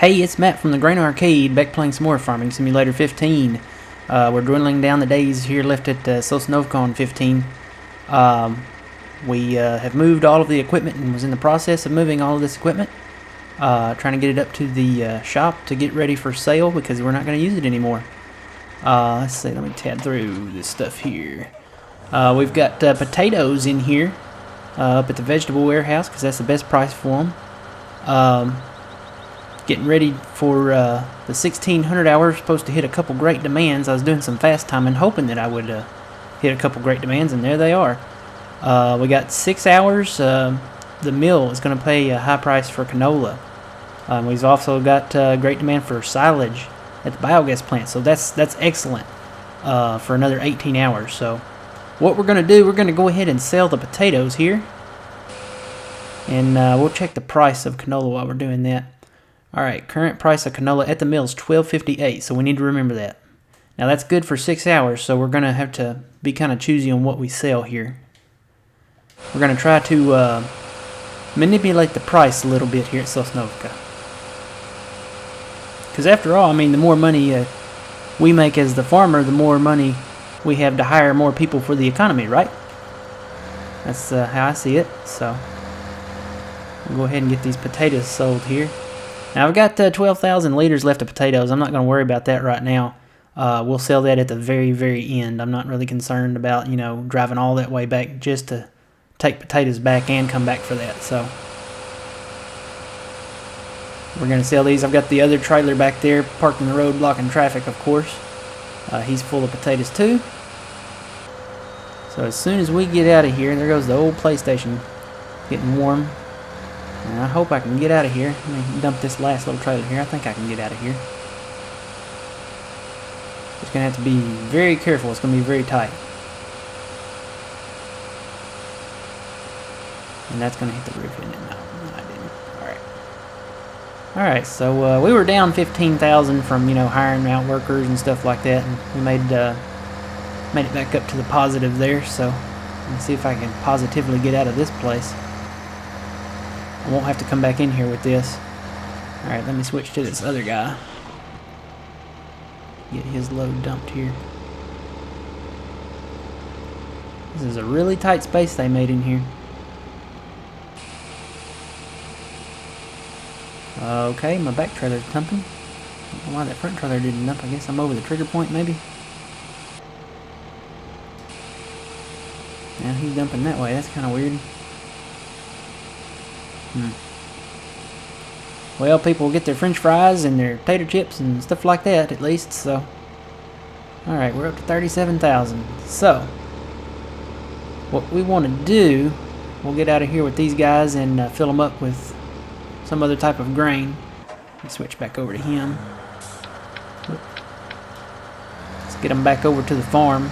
Hey, it's Matt from the Grain Arcade, back playing some more Farming Simulator 15. We're dwindling down the days here left at Sosnovka on 15. We have moved all of the equipment and was in the process of moving all of this equipment. Trying to get it up to the shop to get ready for sale because we're not going to use it anymore. Let's see, let me tab through this stuff here. We've got potatoes in here up at the vegetable warehouse because that's the best price for them. Getting ready for the 1600 hours, supposed to hit a couple great demands. I was doing some fast timing, hoping that I would hit a couple great demands, and there they are. We got 6 hours. The mill is going to pay a high price for canola. We've also got great demand for silage at the biogas plant, so that's excellent for another 18 hours. So what we're going to do, we're going to go ahead and sell the potatoes here, and we'll check the price of canola while we're doing that. Alright, current price of canola at the mill is $12.58, so we need to remember that. Now that's good for 6 hours, so we're going to have to be kind of choosy on what we sell here. We're going to try to manipulate the price a little bit here at Sosnovka. Because after all, I mean, the more money we make as the farmer, the more money we have to hire more people for the economy, right? That's how I see it, so we'll go ahead and get these potatoes sold here. Now I've got 12,000 liters left of potatoes. I'm not going to worry about that right now. We'll sell that at the very, very end. I'm not really concerned about, you know, driving all that way back just to take potatoes back and come back for that. So we're going to sell these. I've got the other trailer back there parked in the road blocking traffic, of course. He's full of potatoes too. So as soon as we get out of here, there goes the old PlayStation getting warm. And I hope I can get out of here. Let me dump this last little trailer here. I think I can get out of here. Just going to have to be very careful. It's going to be very tight. And that's going to hit the roof, isn't it? No, I didn't. Alright. Alright, so we were down 15,000 from, you know, hiring out workers and stuff like that. And we made it back up to the positive there. So let's see if I can positively get out of this place. I won't have to come back in here with this. Alright, let me switch to this other guy. Get his load dumped here. This is a really tight space they made in here. Okay, my back trailer's dumping. I don't know why that front trailer didn't dump. I guess I'm over the trigger point, maybe. Now he's dumping that way. That's kind of weird. Well, people get their french fries and their tater chips and stuff like that, at least, so. Alright, we're up to 37,000. So, what we want to do, we'll get out of here with these guys and fill them up with some other type of grain. Let's switch back over to him. Let's get them back over to the farm.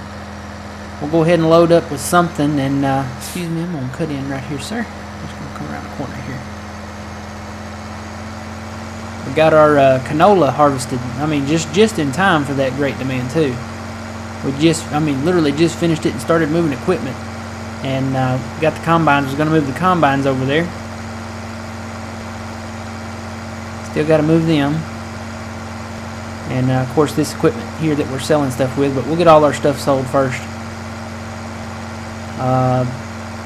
We'll go ahead and load up with something, and, excuse me, I'm going to cut in right here, sir. Just going to come around the corner here. We got our canola harvested. I mean, just in time for that great demand too. Literally just finished it and started moving equipment, and got the combines. Was going to move the combines over there. Still got to move them, and of course this equipment here that we're selling stuff with. But we'll get all our stuff sold first.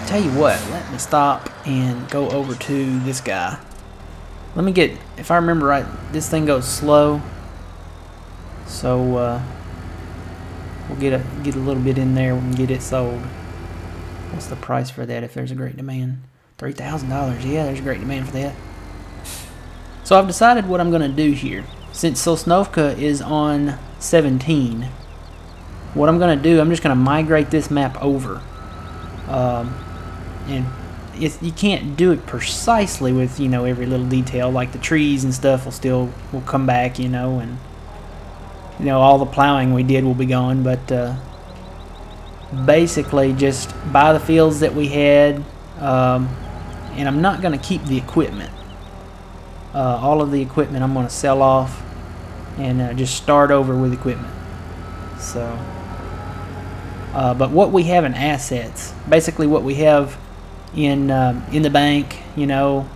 Tell you what, let me stop and go over to this guy. Let me get, if I remember right, this thing goes slow, so we'll get a little bit in there and get it sold. What's the price for that if there's a great demand? $3,000. Yeah, there's a great demand for that. So I've decided what I'm going to do here. Since Sosnovka is on 17, what I'm going to do, I'm just going to migrate this map over. And you can't do it precisely with, you know, every little detail. Like the trees and stuff will come back, you know, and you know, all the plowing we did will be gone. But basically just buy the fields that we had, and I'm not going to keep the equipment. All of the equipment I'm going to sell off and just start over with equipment. So but what we have in assets, basically what we have in the bank, you know,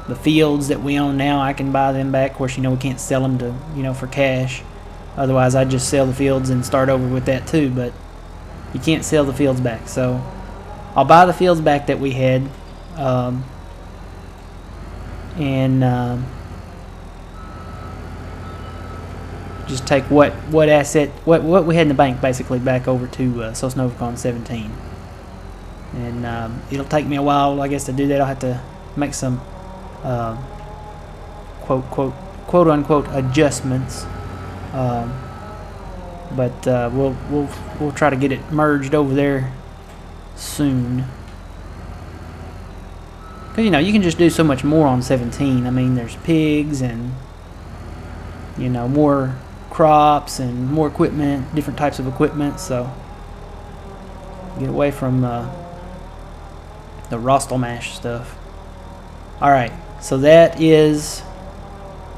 The fields that we own now, I can buy them back. Of course, we can't sell them to, for cash. Otherwise, I'd just sell the fields and start over with that too. But you can't sell the fields back. So I'll buy the fields back that we had, and just take what asset, what we had in the bank, basically back over to Sosnovka on 17. And it'll take me a while, I guess, to do that. I'll have to make some quote unquote adjustments, but we'll try to get it merged over there soon. Cause you can just do so much more on 17. I mean, there's pigs and more crops and more equipment, different types of equipment. So get away from the Rostelmash stuff. Alright, so that is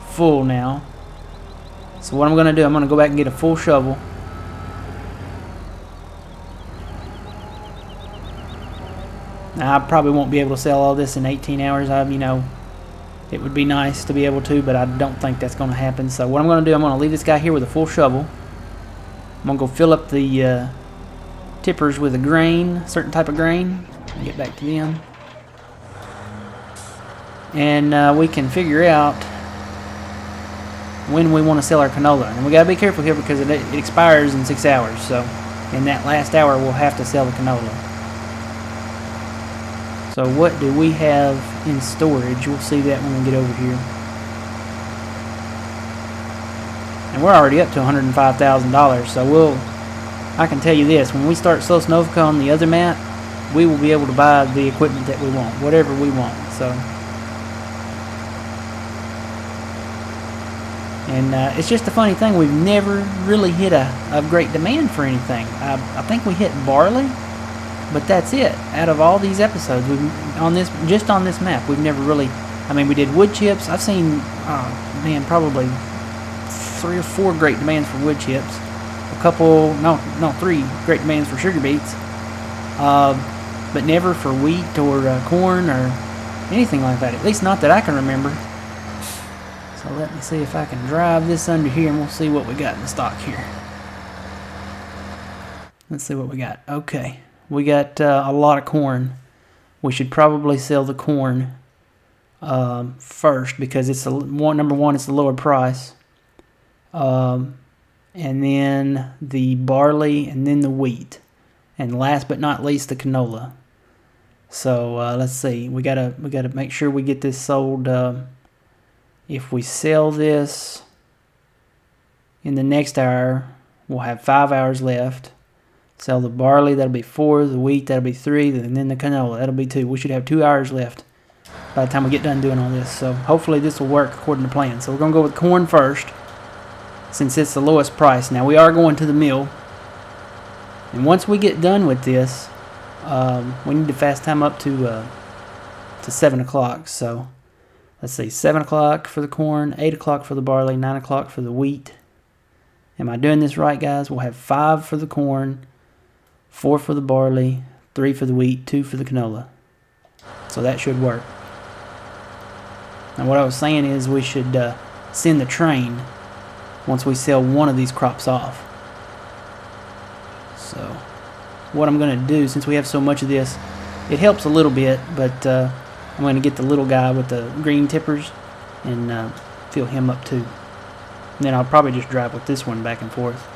full now. So what I'm going to do, I'm going to go back and get a full shovel. Now, I probably won't be able to sell all this in 18 hours. It would be nice to be able to, but I don't think that's going to happen. So what I'm going to do, I'm going to leave this guy here with a full shovel. I'm going to go fill up the tippers with a grain, certain type of grain. Get back to them. And we can figure out when we want to sell our canola. And we got to be careful here because it expires in 6 hours. So in that last hour, we'll have to sell the canola. So what do we have in storage? We'll see that when we get over here. And we're already up to $105,000. So I can tell you this, when we start Sosnovka on the other map, we will be able to buy the equipment that we want, whatever we want. So, and it's just a funny thing, we've never really hit a great demand for anything. I think we hit barley, but that's it. Out of all these episodes, just on this map, we've never really. I mean, we did wood chips. I've seen, probably 3 or 4 great demands for wood chips. Three great demands for sugar beets. But never for wheat or corn or anything like that. At least not that I can remember. So let me see if I can drive this under here and we'll see what we got in the stock here. Let's see what we got. Okay. We got a lot of corn. We should probably sell the corn first because it's number one, it's the lower price. And then the barley and then the wheat. And last but not least, the canola. So let's see. We gotta make sure we get this sold. If we sell this in the next hour, we'll have 5 hours left. Sell the barley, that'll be 4. The wheat, that'll be 3. And then the canola, that'll be 2. We should have 2 hours left by the time we get done doing all this. So hopefully this will work according to plan. So we're gonna go with corn first, since it's the lowest price. Now we are going to the mill. And once we get done with this, we need to fast time up to 7 o'clock. So let's see, 7 o'clock for the corn, 8 o'clock for the barley, 9 o'clock for the wheat. Am I doing this right, guys? We'll have 5 for the corn, 4 for the barley, 3 for the wheat, 2 for the canola. So that should work. Now what I was saying is we should send the train once we sell one of these crops off. So what I'm going to do, since we have so much of this, it helps a little bit, but I'm going to get the little guy with the green tippers and fill him up too. And then I'll probably just drive with this one back and forth.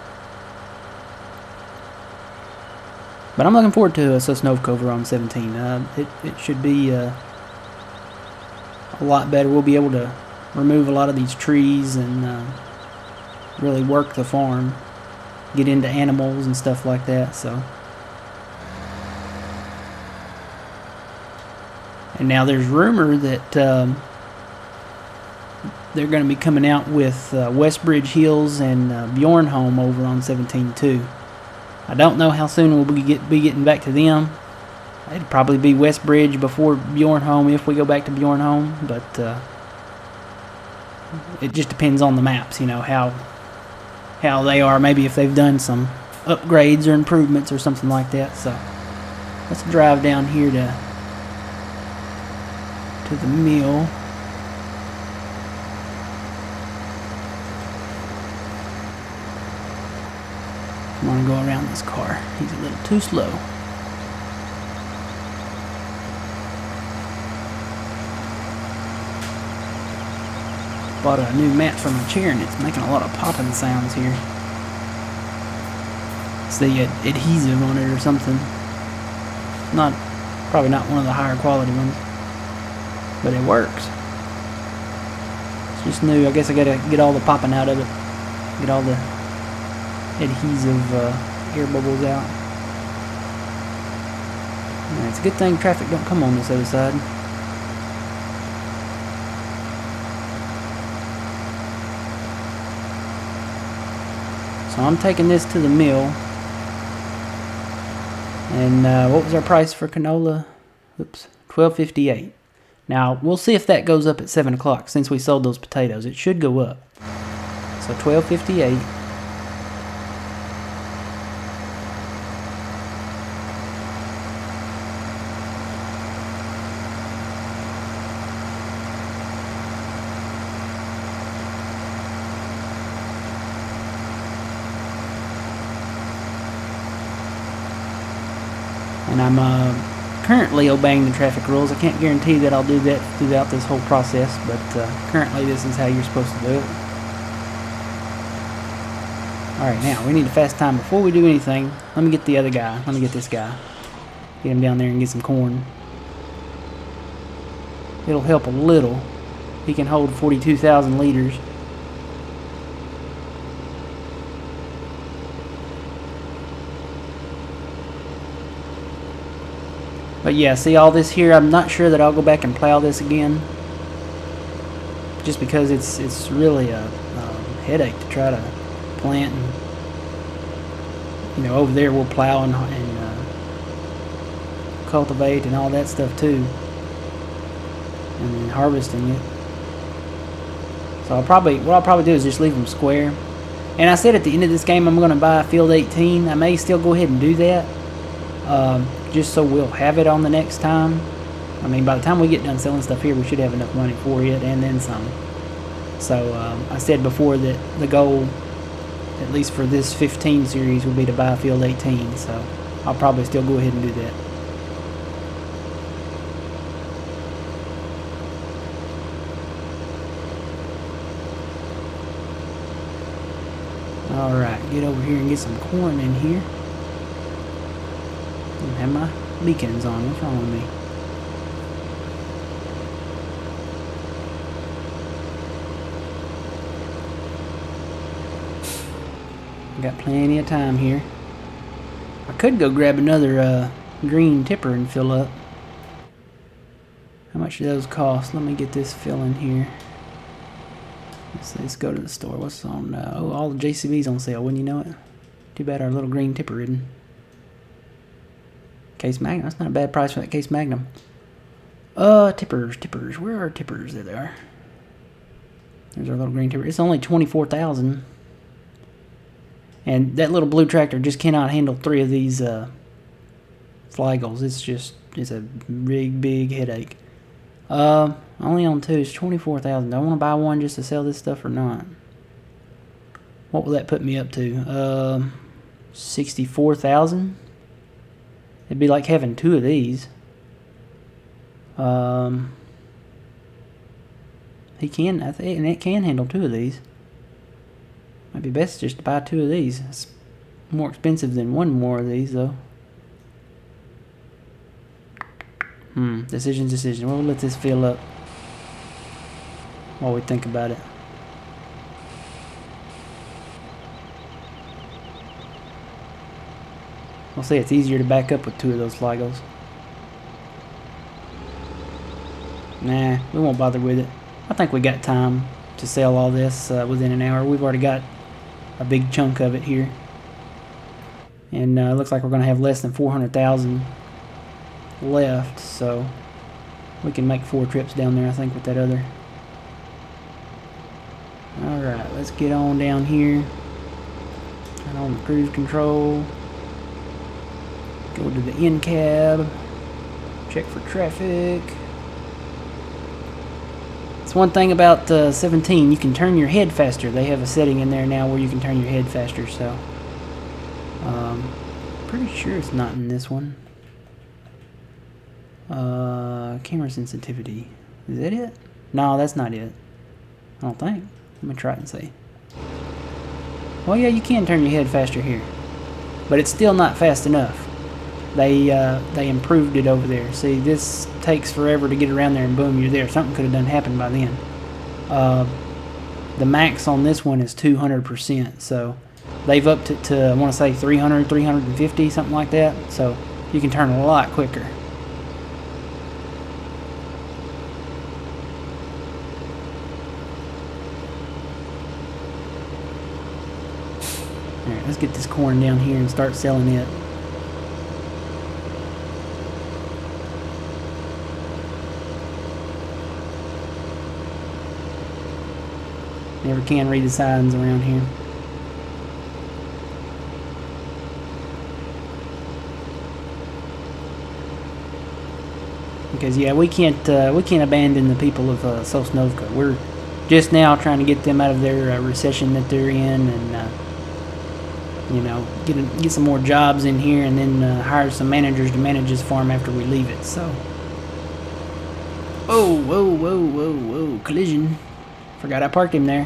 But I'm looking forward to Sosnovka over on 17. It should be a lot better. We'll be able to remove a lot of these trees and really work the farm. Get into animals and stuff like that. So, and now there's rumor that they're going to be coming out with Westbridge Hills and Bjornholm over on 17 too. I don't know how soon we'll be getting back to them. It'd probably be Westbridge before Bjornholm if we go back to Bjornholm, but it just depends on the maps, how they are, maybe if they've done some upgrades or improvements or something like that. So let's drive down here to the mill. want to go around this car. He's a little too slow. Bought a new mat for my chair and it's making a lot of popping sounds here. It's the adhesive on it or something. Probably not one of the higher quality ones, but it works. It's just new. I guess I gotta get all the popping out of it. Get all the adhesive air bubbles out. Yeah, it's a good thing traffic don't come on this other side. So I'm taking this to the mill. And what was our price for canola? Oops, $12.58. Now we'll see if that goes up at 7 o'clock. Since we sold those potatoes, it should go up. So $12.58. And I'm currently obeying the traffic rules. I can't guarantee that I'll do that throughout this whole process, but currently this is how you're supposed to do it. Alright, now we need a fast time. Before we do anything, let me get the other guy. Let me get this guy. Get him down there and get some corn. It'll help a little. He can hold 42,000 liters. But yeah, see all this here, I'm not sure that I'll go back and plow this again. Just because it's really a headache to try to plant. And, you know, over there we'll plow and cultivate and all that stuff too. And then harvesting it. So what I'll probably do is just leave them square. And I said at the end of this game I'm going to buy a field 18. I may still go ahead and do that. Just so we'll have it on the next time. I mean, by the time we get done selling stuff here, we should have enough money for it and then some. So I said before that the goal, at least for this 15 series, would be to buy a field 18. So I'll probably still go ahead and do that. Alright, get over here and get some corn in here. I have my beacons on. What's wrong with me? Got plenty of time here. I could go grab another green tipper and fill up. How much do those cost? Let me get this fill in here. Let's go to the store. What's on? Oh, all the JCB's on sale. Wouldn't you know it? Too bad our little green tipper isn't. Case Magnum. That's not a bad price for that Case Magnum. Tippers. Where are tippers? There they are. There's our little green tipper. It's only 24,000. And that little blue tractor just cannot handle 3 of these flagels. It's a big headache. Only on 2. It's 24,000. Do I want to buy one just to sell this stuff or not? What will that put me up to? 64,000. It'd be like having 2 of these. He can, I think, and it can handle 2 of these. Might be best just to buy 2 of these. It's more expensive than 1 more of these, though. Decision. We'll let this fill up while we think about it. We'll see, it's easier to back up with 2 of those flagels. Nah, we won't bother with it. I think we got time to sell all this within an hour. We've already got a big chunk of it here. And it looks like we're going to have less than 400,000 left, so we can make 4 trips down there, I think, with that other. Alright, let's get on down here. Turn on the cruise control. Go to the in cab. Check for traffic. It's one thing about 17, you can turn your head faster. They have a setting in there now where you can turn your head faster, so Pretty sure it's not in this one. Camera sensitivity. Is that it? No, that's not it. I don't think. Let me try it and see. Well, yeah, you can turn your head faster here, but it's still not fast enough. They improved it over there. See, this takes forever to get around there, and boom, you're there. Something could have done happened by then. The max on this one is 200%, so they've upped it to, I want to say 300, 350, something like that. So you can turn a lot quicker. Alright, let's get this corn down here and start selling it. Never can read the signs around here. Because yeah, we can't abandon the people of Sosnovka. We're just now trying to get them out of their recession that they're in, and you know, get some more jobs in here, and then hire some managers to manage this farm after we leave it. So, oh, whoa, collision! Forgot I parked him there.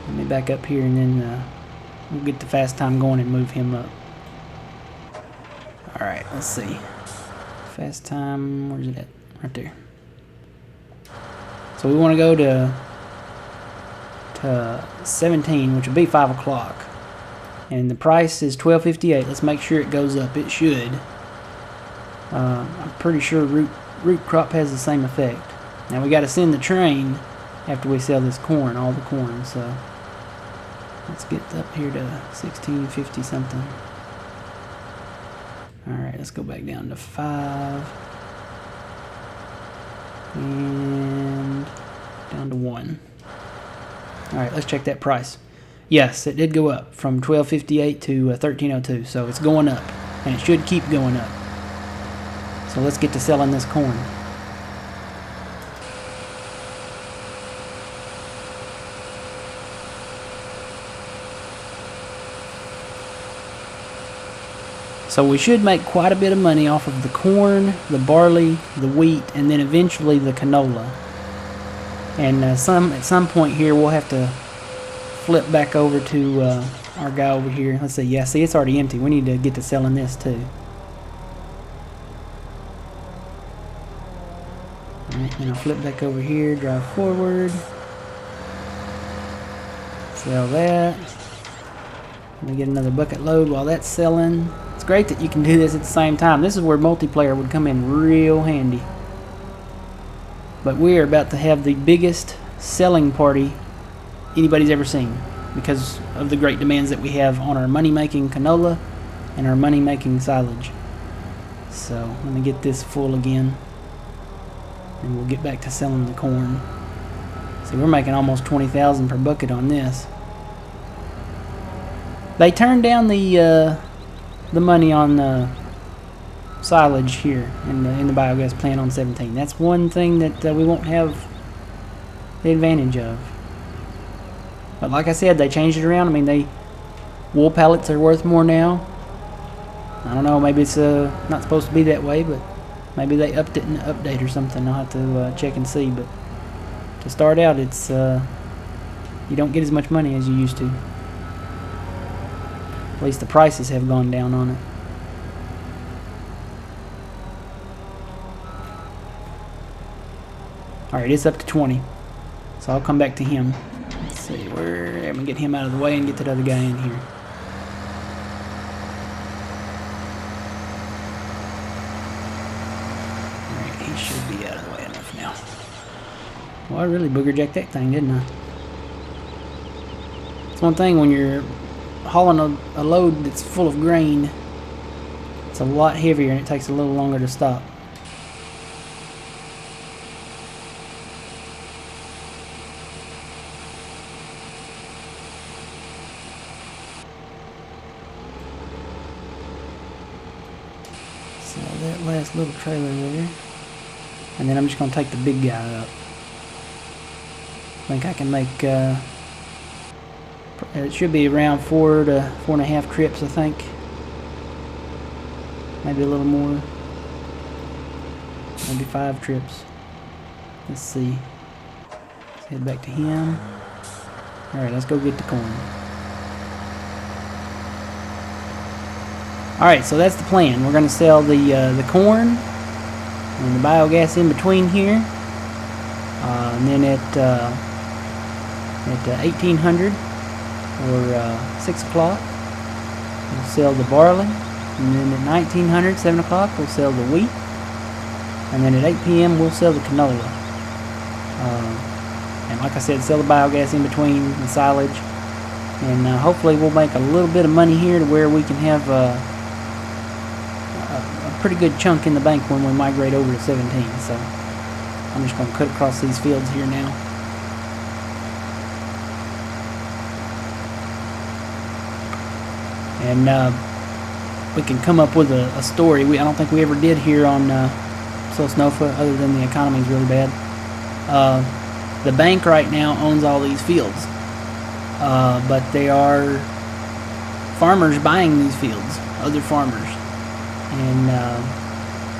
Let me back up here, and then we'll get the fast time going and move him up. All right, let's see. Fast time, where's it at? Right there. So we want to go to 17, which would be 5 o'clock. And the price is $12.58. Let's make sure it goes up. It should. I'm pretty sure root crop has the same effect. Now we got to send the train after we sell this corn, all the corn. So let's get up here to 1650 something. Alright, let's go back down to 5. And down to 1. Alright, let's check that price. Yes, it did go up from $12.58 to $13.02, so it's going up, and it should keep going up. So let's get to selling this corn. So we should make quite a bit of money off of the corn, the barley, the wheat, and then eventually the canola. And at some point here we'll have to flip back over to our guy over here. Let's see. Yeah, see, it's already empty. We need to get to selling this too. Alright, then I'll flip back over here, drive forward, sell that. Let me get another bucket load while that's selling. It's great that you can do this at the same time. This is where multiplayer would come in real handy. But we are about to have the biggest selling party anybody's ever seen, because of the great demands that we have on our money-making canola and our money-making silage. So let me get this full again, and we'll get back to selling the corn. See, we're making almost $20,000 per bucket on this. They turned down the money on silage here in the biogas plant on 17. That's one thing that we won't have the advantage of. But like I said, they changed it around. I mean, wool pallets are worth more now. I don't know, maybe it's not supposed to be that way, but maybe they upped it in the update or something. I'll have to check and see. But to start out, it's you don't get as much money as you used to. At least the prices have gone down on it. Alright, it's up to 20. So I'll come back to him. Let's see, let me get him out of the way and get that other guy in here. Alright, he should be out of the way enough now. Well, I really booger jacked that thing, didn't I? It's one thing when you're hauling a load that's full of grain, it's a lot heavier and it takes a little longer to stop. So that last little trailer there, and then I'm just going to take the big guy up. I think I can make It should be around 4 to 4.5 trips, I think. Maybe a little more. Maybe 5 trips. Let's see. Let's head back to him. Alright, let's go get the corn. Alright, so that's the plan. We're going to sell the corn and the biogas in between here. And then at 1800 or 6 o'clock, we'll sell the barley. And then at 1900, 7 o'clock, we'll sell the wheat. And then at 8 p.m., we'll sell the canola. And like I said, sell the biogas in between the silage. And hopefully we'll make a little bit of money here to where we can have a pretty good chunk in the bank when we migrate over to 17. So I'm just going to cut across these fields here now. And we can come up with a story. I don't think we ever did here on Sosnovka, other than the economy is really bad. The bank right now owns all these fields, but they are farmers buying these fields, other farmers. And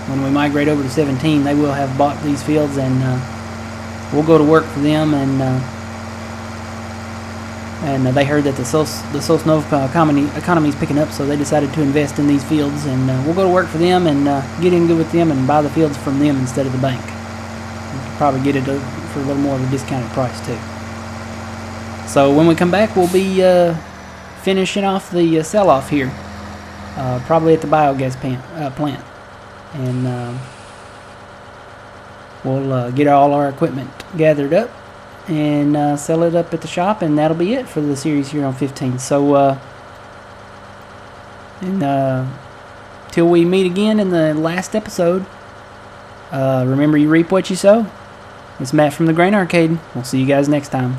when we migrate over to 17, they will have bought these fields, and we'll go to work for them. And they heard that the Sosnovka economy is picking up, so they decided to invest in these fields, and we'll go to work for them and get in good with them and buy the fields from them instead of the bank. We'll probably get it for a little more of a discounted price too. So when we come back, we'll be finishing off the sell-off here, probably at the biogas plant, and we'll get all our equipment gathered up and sell it up at the shop, and that'll be it for the series here on 15. So till we meet again in the last episode, remember, you reap what you sow. It's Matt from the Grain Arcade. We'll see you guys next time.